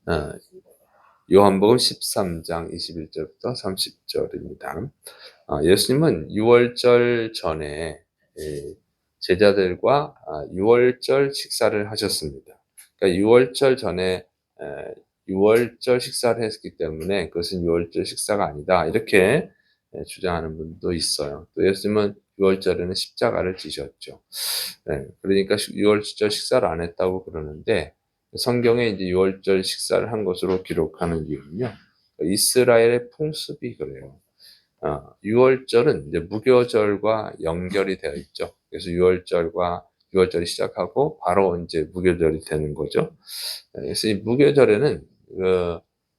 어, 요한복음 13장 21절부터 30절입니다. 예수님은 유월절 전에 제자들과 유월절 식사를 하셨습니다. 그러니까 유월절 전에 유월절 식사를 했기 때문에 그것은 유월절 식사가 아니다, 이렇게 주장하는 분도 있어요. 또 예수님은 유월절에는 십자가를 지셨죠. 그러니까 유월절 식사를 안 했다고 그러는데, 성경에 이제 유월절 식사를 한 것으로 기록하는 이유는요, 이스라엘의 풍습이 그래요. 유월절은 이제 무교절과 연결이 되어 있죠. 그래서 유월절이 시작하고 바로 이제 무교절이 되는 거죠. 그래서 이 무교절에는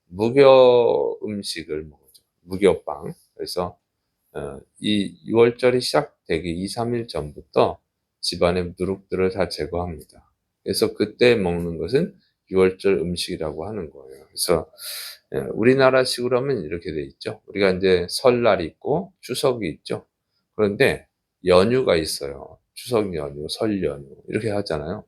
무교 음식을 먹죠. 무교빵. 그래서 이 유월절이 시작되기 2, 3일 전부터 집안의 누룩들을 다 제거합니다. 그래서 그때 먹는 것은 유월절 음식이라고 하는 거예요. 그래서 우리나라식으로 하면 이렇게 돼 있죠. 우리가 이제 설날이 있고 추석이 있죠. 그런데 연휴가 있어요. 추석 연휴, 설 연휴 이렇게 하잖아요.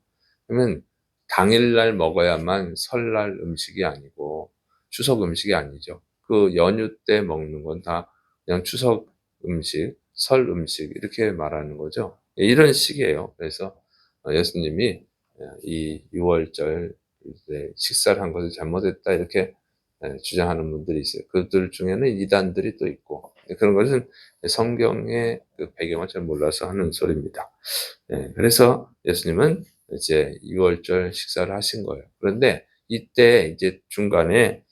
그러면 당일날 먹어야만 설날 음식이 아니고 추석 음식이 아니죠. 그 연휴 때 먹는 건 다 그냥 추석 음식, 설 음식 이렇게 말하는 거죠. 이런 식이에요. 그래서 예수님이 이 유월절 식사를 한 것을 잘못했다, 이렇게 주장하는 분들이 있어요. 그들 중에는 이단들이 또 있고, 그런 것은 성경의 그 배경을 잘 몰라서 하는 소리입니다. 그래서 예수님은 이제 유월절 식사를 하신 거예요. 그런데 이때 이제 중간에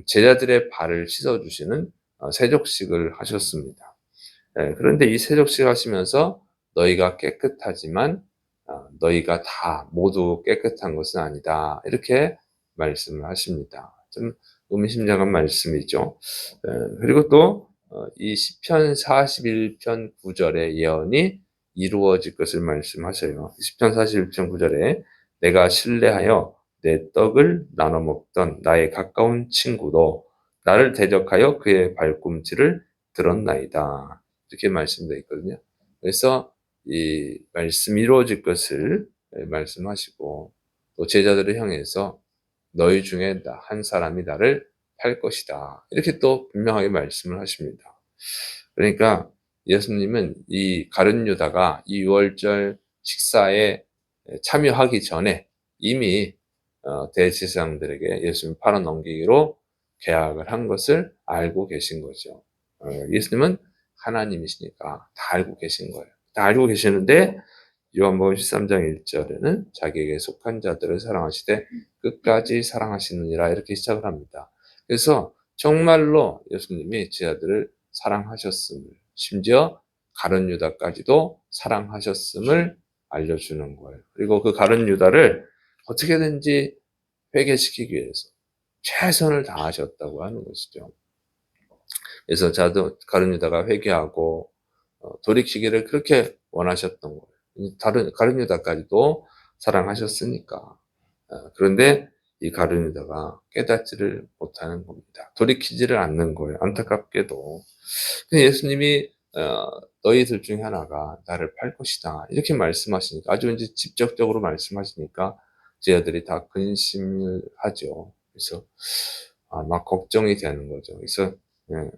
제자들의 발을 씻어주시는 세족식을 하셨습니다. 그런데 이 세족식 하시면서 너희가 깨끗하지만 너희가 다 모두 깨끗한 것은 아니다, 이렇게 말씀을 하십니다. 좀 의미심장한 말씀이죠. 그리고 또 이 시편 41편 9절의 예언이 이루어질 것을 말씀하셔요. 시편 41편 9절에 내가 신뢰하여 내 떡을 나눠 먹던 나의 가까운 친구도 나를 대적하여 그의 발꿈치를 들었나이다, 이렇게 말씀되어 있거든요. 그래서 이 말씀이 이루어질 것을 말씀하시고, 또 제자들을 향해서 너희 중에 한 사람이 나를 팔 것이다, 이렇게 또 분명하게 말씀을 하십니다. 그러니까 예수님은 이 가룟 유다가 이 유월절 식사에 참여하기 전에 이미 대제사장들에게 예수님 팔아넘기기로 계약을 한 것을 알고 계신 거죠. 예수님은 하나님이시니까 다 알고 계신 거예요. 다 알고 계시는데 요한복음 13장 1절에는 자기에게 속한 자들을 사랑하시되 끝까지 사랑하시느니라, 이렇게 시작을 합니다. 그래서 정말로 예수님이 제자들을 사랑하셨음을, 심지어 가룟 유다까지도 사랑하셨음을 알려주는 거예요. 그리고 그 가룟 유다를 어떻게든지 회개시키기 위해서 최선을 다하셨다고 하는 것이죠. 그래서 가룟 유다가 회개하고 돌이키기를 그렇게 원하셨던 거예요. 가룟 유다까지도 사랑하셨으니까. 그런데 이 가룟 유다가 깨닫지를 못하는 겁니다. 돌이키지를 않는 거예요. 안타깝게도. 근데 예수님이 너희들 중에 하나가 나를 팔 것이다, 이렇게 말씀하시니까, 아주 이제 직접적으로 말씀하시니까 제자들이 다 근심을 하죠. 그래서 막 걱정이 되는 거죠. 그래서 예,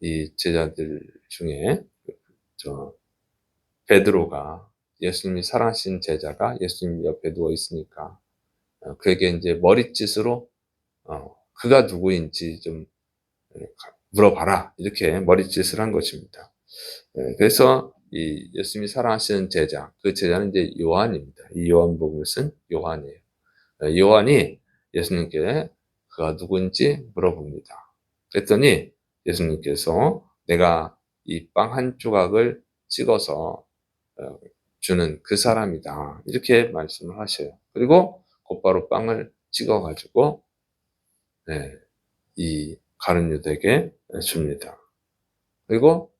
이 제자들 중에 저 베드로가, 예수님이 사랑하신 제자가 예수님 옆에 누워 있으니까 그에게 이제 머리짓으로 그가 누구인지 좀 물어봐라, 이렇게 머리짓을 한 것입니다. 그래서 이 예수님이 사랑하시는 제자, 그 제자는 이제 요한입니다. 이 요한복음을 쓴 요한이에요. 요한이 예수님께 그가 누구인지 물어봅니다. 그랬더니 예수님께서 내가 이 빵 한 조각을 찍어서 주는 그 사람이다, 이렇게 말씀을 하셔요. 그리고 곧바로 빵을 찍어가지고 이 가룟 유다에게 줍니다. 그리고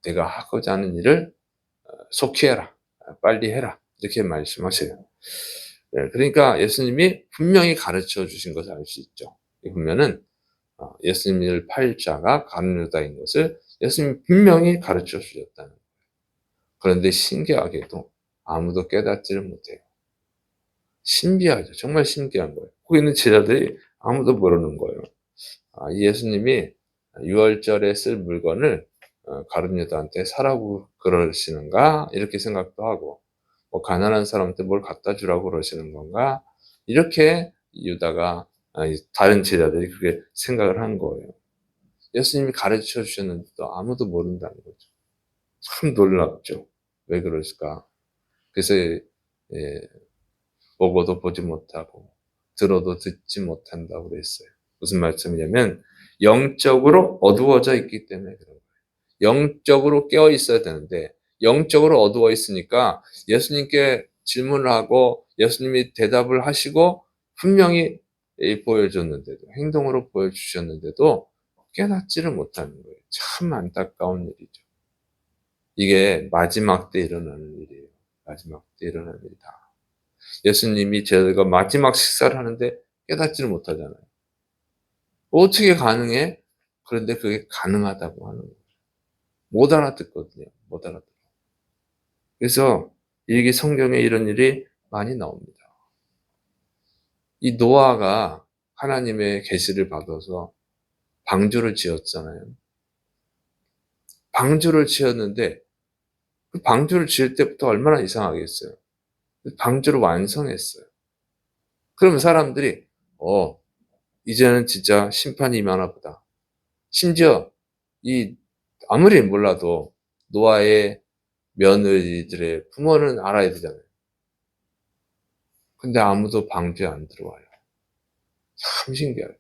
내가 하고자 하는 일을 속히 해라, 빨리 해라, 이렇게 말씀하세요. 그러니까 예수님이 분명히 가르쳐 주신 것을 알 수 있죠. 보면은 예수님을 팔 자가 가룟 유다인 것을 예수님이 분명히 가르쳐 주셨다는 거예요. 그런데 신기하게도 아무도 깨닫지를 못해요. 신기하죠. 정말 신기한 거예요. 거기 있는 제자들이 아무도 모르는 거예요. 이 예수님이 유월절에 쓸 물건을 가룟 유다한테 사라고 그러시는가 이렇게 생각도 하고, 뭐 가난한 사람한테 뭘 갖다 주라고 그러시는 건가 이렇게 유다가 다른 제자들이 그렇게 생각을 한 거예요. 예수님이 가르쳐 주셨는데도 아무도 모른다는 거죠. 참 놀랍죠. 왜 그럴까? 그래서 보고도 보지 못하고 들어도 듣지 못한다고 그랬어요. 무슨 말씀이냐면 영적으로 어두워져 있기 때문에 그런 거예요. 영적으로 깨어 있어야 되는데 영적으로 어두워 있으니까 예수님께 질문을 하고 예수님이 대답을 하시고 분명히 보여줬는데도, 행동으로 보여주셨는데도 깨닫지를 못하는 거예요. 참 안타까운 일이죠. 이게 마지막 때 일어나는 일이에요. 마지막 때 일어나는 일이다. 예수님이 제가 마지막 식사를 하는데 깨닫지를 못하잖아요. 어떻게 가능해? 그런데 그게 가능하다고 하는 거예요. 못 알아듣거든요. 못 알아듣고. 그래서 이게 성경에 이런 일이 많이 나옵니다. 이 노아가 하나님의 계시를 받아서 방주를 지었잖아요. 방주를 지었는데 그 방주를 지을 때부터 얼마나 이상하겠어요. 방주를 완성했어요. 그러면 사람들이 이제는 진짜 심판이 임하나 보다. 심지어 이 아무리 몰라도 노아의 며느리들의 부모는 알아야 되잖아요. 근데 아무도 방주에 안 들어와요. 참 신기하죠.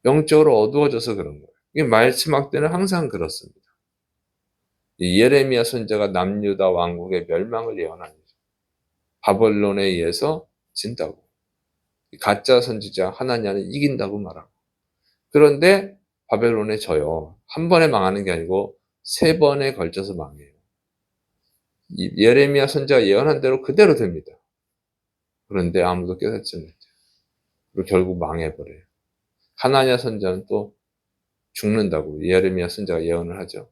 영적으로 어두워져서 그런 거예요. 이게 마지막 때는 항상 그렇습니다. 이 예레미야 선지자가 남유다 왕국의 멸망을 예언합니다. 바벨론에 의해서 진다고. 가짜 선지자 하나냐는 이긴다고 말하고. 그런데 바벨론에 져요. 한 번에 망하는 게 아니고 세 번에 걸쳐서 망해요. 예레미야 선지자가 예언한 대로 그대로 됩니다. 그런데 아무도 깨닫지 못해요. 그리고 결국 망해버려요. 하나냐 선지자는 또 죽는다고 예레미야 선지자가 예언을 하죠.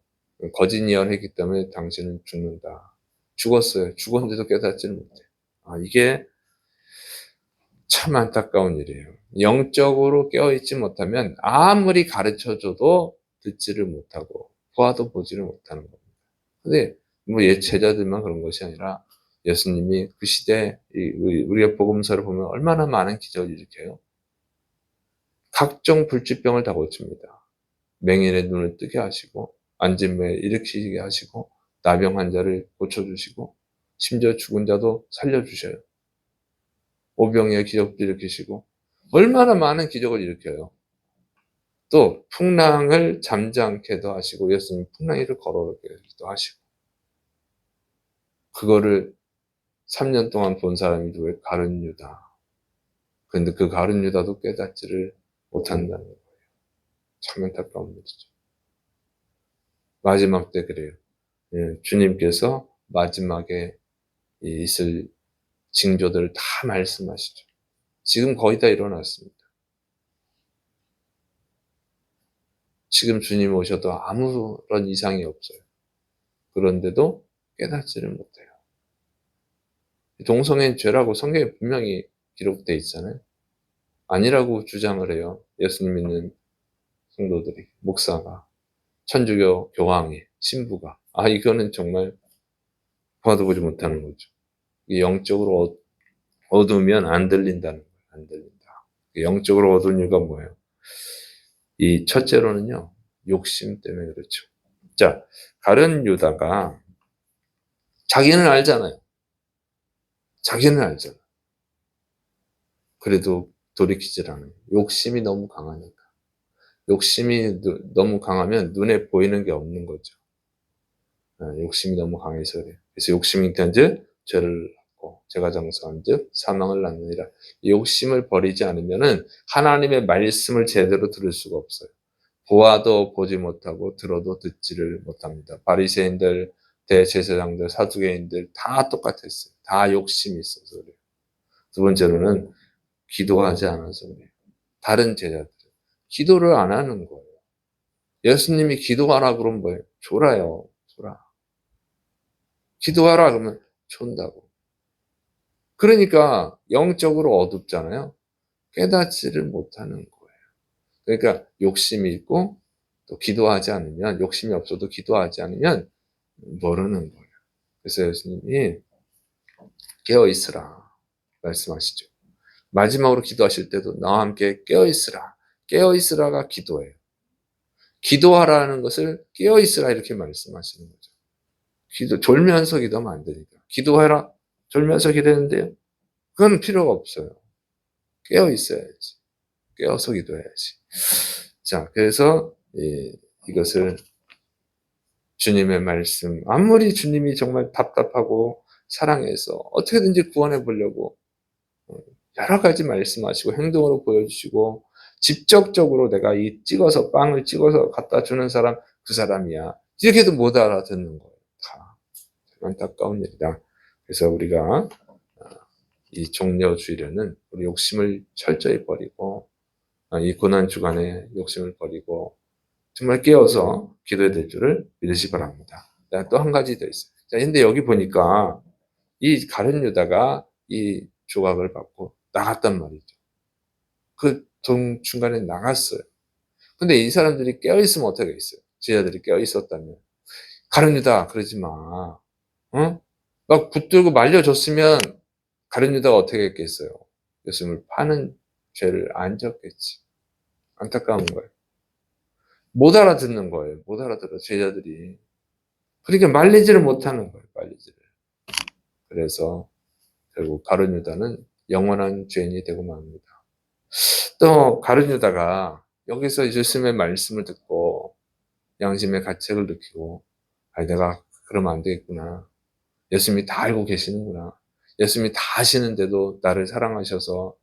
거짓 예언했기 때문에 당신은 죽는다. 죽었어요. 죽었는데도 깨닫지는 못해요. 이게 참 안타까운 일이에요. 영적으로 깨어있지 못하면 아무리 가르쳐줘도 듣지를 못하고 보아도 보지를 못하는 겁니다. 근데 뭐 제자들만 그런 것이 아니라 예수님이 그 시대 우리의 복음서를 보면 얼마나 많은 기적을 일으켜요. 각종 불치병을 다 고칩니다. 맹인의 눈을 뜨게 하시고 안진매 일으키게 하시고 나병 환자를 고쳐주시고 심지어 죽은 자도 살려주셔요. 오병이의 기적도 일으키시고 얼마나 많은 기적을 일으켜요. 또 풍랑을 잠잠케도 하시고 예수님 풍랑이를 걸어오기도 하시고 그거를 3년 동안 본 사람이 누구예요? 가룟 유다. 그런데 그 가룟 유다도 깨닫지를 못한다는 거예요. 참 안타까운 일이죠. 마지막 때 그래요. 주님께서 마지막에 있을 징조들을 다 말씀하시죠. 지금 거의 다 일어났습니다. 지금 주님 오셔도 아무런 이상이 없어요. 그런데도 깨닫지를 못해요. 동성애는 죄라고 성경에 분명히 기록되어 있잖아요. 아니라고 주장을 해요. 예수님 믿는 성도들이, 목사가, 천주교 교황이, 신부가. 이거는 정말 봐도 보지 못하는 거죠. 영적으로 어두우면 안 들린다는 거예요. 안 들린다. 영적으로 어두운 이유가 뭐예요? 이 첫째로는요, 욕심 때문에 그렇죠. 자, 다른 유다가 자기는 알잖아요. 자기는 알잖아. 그래도 돌이키질 않아요. 욕심이 너무 강하니까. 욕심이 너무 강하면 눈에 보이는 게 없는 거죠. 욕심이 너무 강해서 그래요. 그래서 욕심이 있던즉 죄를 낳고 죄가 장수한즉 사망을 낳느니라. 욕심을 버리지 않으면은 하나님의 말씀을 제대로 들을 수가 없어요. 보아도 보지 못하고 들어도 듣지를 못합니다. 바리새인들, 대제사장들, 사두개인들 다 똑같았어요. 다 욕심이 있어서 그래요. 두 번째로는 기도하지 않아서 그래요. 다른 제자들 기도를 안 하는 거예요. 예수님이 기도하라 그러면 뭐예요? 졸아요. 졸아. 기도하라 그러면 존다고. 그러니까 영적으로 어둡잖아요. 깨닫지를 못하는 거예요. 그러니까 욕심이 있고 또 기도하지 않으면, 욕심이 없어도 기도하지 않으면 모르는 거예요. 그래서 예수님이 깨어 있으라 말씀하시죠. 마지막으로 기도하실 때도 나와 함께 깨어 있으라. 깨어 있으라가 기도예요. 기도하라는 것을 깨어 있으라 이렇게 말씀하시는 거죠. 졸면서 기도하면 안 되니까. 기도해라. 졸면서 기도했는데요. 그건 필요가 없어요. 깨어 있어야지. 깨어서 기도해야지. 자, 그래서 이것을 주님의 말씀, 아무리 주님이 정말 답답하고 사랑해서 어떻게든지 구원해 보려고 여러 가지 말씀하시고 행동으로 보여주시고 직접적으로 내가 이 빵을 찍어서 갖다 주는 사람, 그 사람이야. 이렇게도 못 알아듣는 거예요. 다 안타까운 일이다. 그래서 우리가 이 종려주일에는 우리 욕심을 철저히 버리고, 이 고난 주간에 욕심을 버리고 정말 깨어서 기도해야 될 줄을 믿으시 바랍니다. 또 한 가지 더 있어요. 자, 근데 여기 보니까 이 가룟 유다가 이 조각을 받고 나갔단 말이죠. 그 중간에 나갔어요. 근데 이 사람들이 깨어있으면 어떻게 하겠어요? 제자들이 깨어있었다면. 가룟 유다, 그러지 마. 어? 막 붙들고 말려줬으면 가룟 유다가 어떻게 했겠어요? 예수님을 파는 죄를 안 졌겠지. 안타까운 거예요. 못 알아듣는 거예요. 못 알아들어, 제자들이. 그러니까 말리지를 못하는 거예요, 말리지를. 그래서 결국 가룟 유다는 영원한 죄인이 되고 맙니다. 또 가룟 유다가 여기서 예수님의 말씀을 듣고 양심의 가책을 느끼고, 내가 그러면 안 되겠구나. 예수님이 다 알고 계시는구나. 예수님이 다 아시는데도 나를 사랑하셔서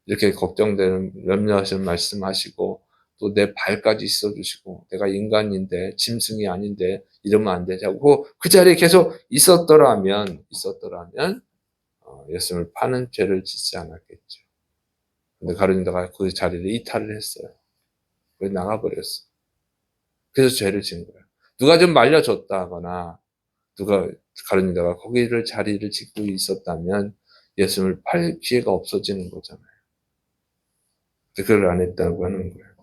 이렇게 걱정되는 염려하시는 말씀하시고 또 내 발까지 씻어주시고 내가 인간인데 짐승이 아닌데 이러면 안 되자고 그 자리에 계속 있었더라면 예수님을 파는 죄를 짓지 않았겠죠. 근데 가룟 유다가 그 자리를 이탈을 했어요. 그래서 나가버렸어. 그래서 죄를 지은 거예요. 누가 좀 말려줬다거나 누가 가룟 유다가 거기를 자리를 짓고 있었다면 예수님을 팔 기회가 없어지는 거잖아요. 그걸 안 했다고 하는 거예요.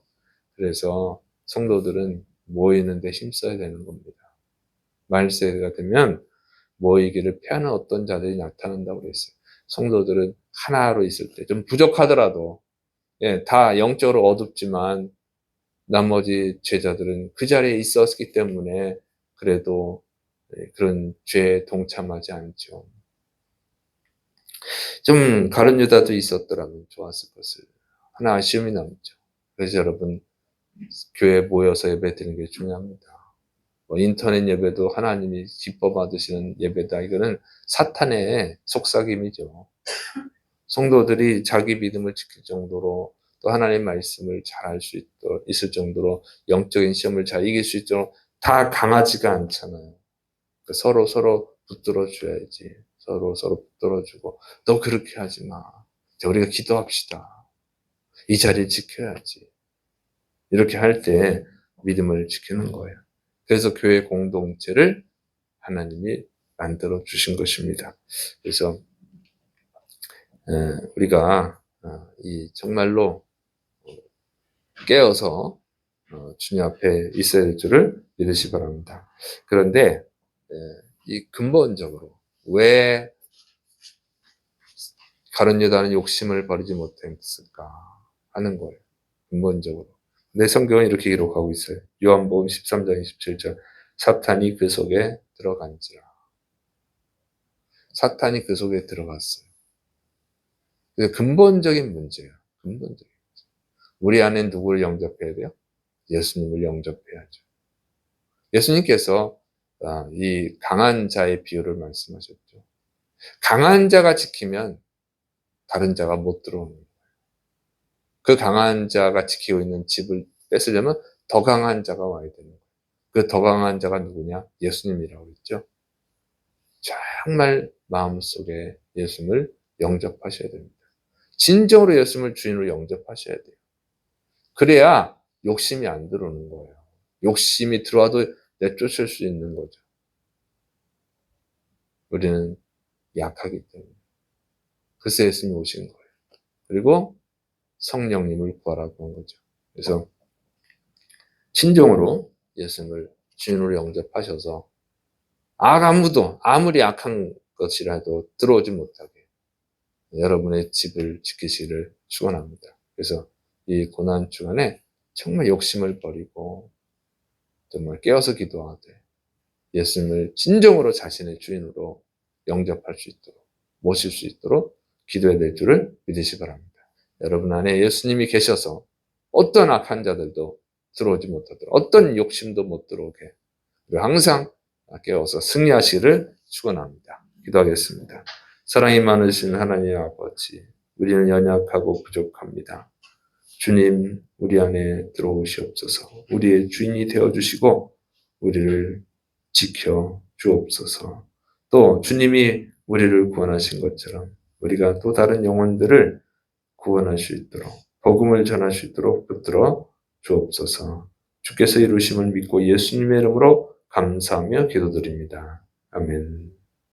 그래서 성도들은 모이는 데 힘써야 되는 겁니다. 말세가 되면 모이기를 피하는 어떤 자들이 나타난다고 그랬어요. 성도들은 하나로 있을 때 좀 부족하더라도 다 영적으로 어둡지만 나머지 제자들은 그 자리에 있었기 때문에 그래도 그런 죄에 동참하지 않죠. 좀 가룟 유다도 있었더라면 좋았을 것을. 하나 아쉬움이 남죠. 그래서 여러분 교회에 모여서 예배 드리는 게 중요합니다. 인터넷 예배도 하나님이 기뻐 받으시는 예배다. 이거는 사탄의 속삭임이죠. 성도들이 자기 믿음을 지킬 정도로 또 하나님의 말씀을 잘 알 수 있을 정도로 영적인 시험을 잘 이길 수 있도록 다 강하지가 않잖아요. 서로 붙들어 줘야지. 서로 붙들어 주고 너 그렇게 하지 마. 우리가 기도합시다. 이 자리를 지켜야지. 이렇게 할 때 믿음을 지키는 거예요. 그래서 교회 공동체를 하나님이 만들어 주신 것입니다. 그래서 우리가 이 정말로 깨어서 주님 앞에 있어야 될 줄을 믿으시 바랍니다. 그런데 이 근본적으로 왜 가룟 유다는 욕심을 버리지 못했을까 하는 거예요. 근본적으로. 내 성경은 이렇게 기록하고 있어요. 요한복음 13장 27절 사탄이 그 속에 들어간지라. 사탄이 그 속에 들어갔어요. 근본적인 문제예요. 근본적인 문제. 우리 안에 누구를 영접해야 돼요? 예수님을 영접해야죠. 예수님께서 이 강한 자의 비유를 말씀하셨죠. 강한 자가 지키면 다른 자가 못 들어오는 거예요. 그 강한 자가 지키고 있는 집을 뺏으려면 더 강한 자가 와야 되는 거예요. 그 더 강한 자가 누구냐? 예수님이라고 했죠. 정말 마음속에 예수님을 영접하셔야 됩니다. 진정으로 예수님을 주인으로 영접하셔야 돼요. 그래야 욕심이 안 들어오는 거예요. 욕심이 들어와도 내쫓을 수 있는 거죠. 우리는 약하기 때문에. 그래서 예수님이 오신 거예요. 그리고 성령님을 구하라고 한 거죠. 그래서 진정으로 예수님을 주인으로 영접하셔서 아무도 아무리 악한 것이라도 들어오지 못하게 여러분의 집을 지키시기를 축원합니다. 그래서 이 고난 주간에 정말 욕심을 버리고 정말 깨어서 기도하되 예수님을 진정으로 자신의 주인으로 영접할 수 있도록 모실 수 있도록 기도해야 될 줄을 믿으시 바랍니다. 여러분 안에 예수님이 계셔서 어떤 악한 자들도 들어오지 못하도록 어떤 욕심도 못 들어오게 그리고 항상 깨어서 승리하시기를 축원합니다. 기도하겠습니다. 사랑이 많으신 하나님 아버지, 우리는 연약하고 부족합니다. 주님, 우리 안에 들어오시옵소서. 우리의 주인이 되어주시고 우리를 지켜 주옵소서. 또 주님이 우리를 구원하신 것처럼 우리가 또 다른 영혼들을 구원할 수 있도록 복음을 전할 수 있도록 붙들어 주옵소서. 주께서 이루심을 믿고 예수님의 이름으로 감사하며 기도드립니다. 아멘.